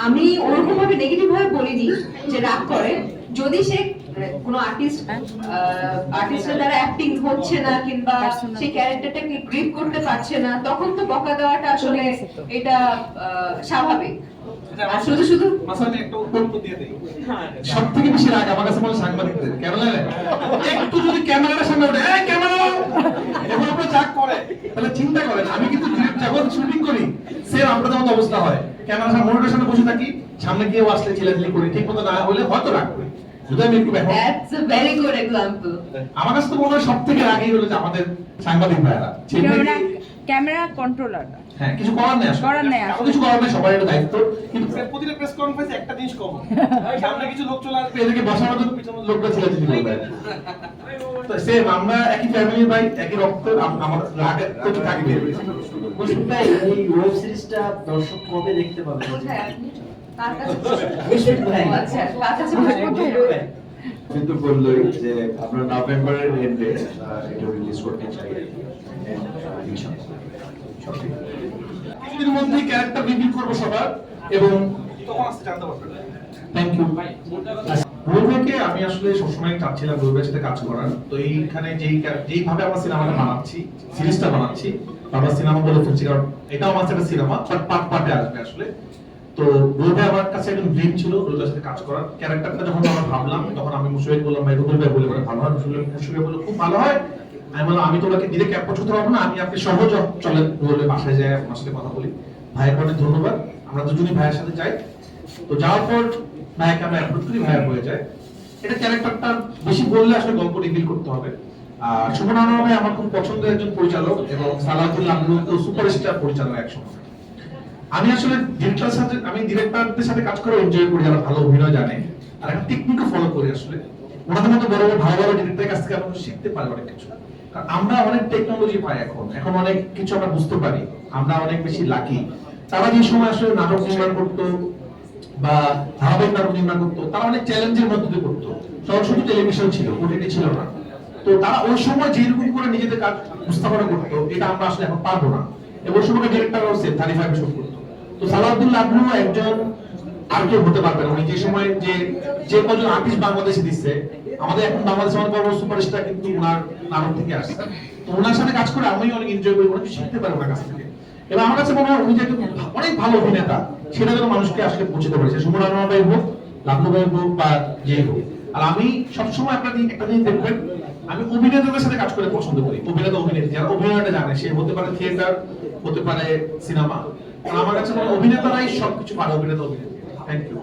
আমি ওরকম ভাবে নেগেটিভ ভাবে বলিনি যে রাগ করে, যদি সে কোনো আর্টিস্টের দ্বারা অ্যাক্টিং হচ্ছে না কিংবা সেই ক্যারেক্টারটাকে গ্রিপ করতে পারছে না, তখন তো বকা দেওয়াটা আসলে এটা স্বাভাবিক। আর শুধু শুধু মাসালে একটা উত্তর দিয়ে দেই। সবথেকে বেশি রাগ আমার কাছে বলে সাংবাদিকদের, কেন জানেন? একটু যদি ক্যামেরার সামনে ওঠে, এই ক্যামেরা, এখন আপনারা যা করে, তাহলে চিন্তা করেন আমি কিন্তু যখন শুটিং করি সেম আপনাদের মতো অবস্থা হয়। ক্যামেরার সামনে মনিটরের সামনে বসে থাকি, সামনে গিয়ে আসলে চিল্লাচিল্লি করি, ঠিক মতো না হলে হয়তো রাগ করি। যদি আমি একটু ব্যাপার, that's a very good example. আমার কাছে তো মনে হয় সবথেকে রাগই হলো যে আমাদের সাংবাদিক ভাইরা ক্যামেরা কন্ট্রোলার। হ্যাঁ, কিছু করার নেই আসলে। করার নেই এমন কিছু করার নেই, সবার এটা দায়িত্ব। কিন্তু প্রতিটা প্রেস কনফারেন্সে একটা জিনিস কম, সামনে কিছু লোক চলে আসবে, এদেরকে বসানোর জন্য পিছনের লোকটা চিল্লাচিল্লি করবে। তো সেম আমরা একই ফ্যামিলি ভাই, একই রক্ত, আমার রাগ তো থাকবে। মুশফিক ভাই, এই ওয়েব সিরিজটা দর্শক কবে দেখতে পাবে? কোথায় আপনি? কার কাছে? মুশফিক ভাই, আচ্ছা, কার কাছে বসবো? কিন্তু বললোই যে আমরা নভেম্বরের এন্ডে এটা রিলিজ করতে চাই। এর মধ্যে ক্যারেক্টার রিভিল করব সবার, এবং তখন আসতে জানতে পারবেন। Thank you. রুবেকে আমি আসলে সবসময় চাচ্ছিলাম রুবের সাথে কাজ করার। তো এইখানে যেইভাবে আমরা সিনেমাটা বানাচ্ছি, সিরিজটা বানাচ্ছি, আমরা সিনেমা বলে ফেলছি, কারণ এটাও আমার একটা সিনেমা, বাট পার্ট পার্টে আসবে আসলে। তো রুবে আমার কাছে একদম ড্রিম ছিল রুবের সাথে কাজ করার। ক্যারেক্টারটা যখন আমরা ভাবলাম, তখন আমি মুশফিক বললাম ভাই রুবেল ভাই বলে ভালো হয়, মুশফিক বললো খুব ভালো হয়। আমি বললাম আমি তোমাকে ডিরেক্ট অ্যাপ্রোচ করতে পারবো না, আমি আপনি সহজ চলেন রুবেলের বাসায় যাই, আপনার সাথে কথা বলি। ভাইয়ের অনেক ধন্যবাদ, আমরা দুজনই ভাইয়ের সাথে যাই। তো যাওয়ার পর ভাইকে আমরা অ্যাপ্রোচ করি, ভাইয়া হয়ে যায়। এটা ক্যারেক্টারটা বেশি বললে আসলে গল্প রিভিল করতে হবে। আর সুমন আনোয়ার ভাই আমার খুব পছন্দের একজন পরিচালক, এবং সালাউদ্দিন আবলু তো সুপারস্টার পরিচালক একসময়। আমি আসলে ডিরেক্টরদের সাথে কাজ করে এনজয় করি, যারা ভালো অভিনয় জানে, আর একটা টেকনিকও ফলো করি আসলে। ওনাদের মতো বড় বড় ভালো ভালো ডিরেক্টরের কাছ থেকে আমরা শিখতে পারি অনেক কিছু। কারণ আমরা অনেক টেকনোলজি পাই এখন অনেক কিছু আমরা বুঝতে পারি, আমরা অনেক বেশি লাকি। তারা যে সময় আসলে নাটক নির্মাণ করতো বা ধারাবাহিক নাটক নির্মাণ করতো, তারা অনেক চ্যালেঞ্জের মধ্যে দিয়ে করতো। তখন শুধু টেলিভিশন ছিল, ওটিটি ছিল না। তো তারা ওই সময় যেরকম করে নিজেদের কাজ উপস্থাপনা করতো, এটা আমরা আসলে এখন পারবো না। এবং সময় ডিরেক্টররাও সেম 35 শুট করতো। তো সালাউদ্দিন আবলু একজন আর কেউ হতে পারবে না। উনি যে সময় যে কজন আর্টিস্ট বাংলাদেশে দিচ্ছে, আমাদের এখন বাংলাদেশে অনেক বড় সুপারস্টার কিন্তু ওনার নাটক থেকে আসছে। তো ওনার সাথে কাজ করে আমি অনেক এনজয় করি, অনেক শিখতে পারি ওনার কাছ থেকে। এবং আমার কাছে মনে হয় উনি যে অনেক ভালো অভিনেতা, সেটা যেন মানুষকে আসলে পৌঁছতে পারে। সুমন আনোয়ার ভাই হোক, লাবলু ভাই হোক, বা যে হোক। আর আমি সবসময় একটা জিনিস দেখবেন, আমি অভিনেতাদের সাথে কাজ করে পছন্দ করি। অভিনেত্রী যারা অভিনয়টা জানে, সে হতে পারে থিয়েটার, হতে পারে সিনেমা। আমার কাছে মনে হয় অভিনেতারাই সবকিছু পারে, অভিনেত্রী। Thank you.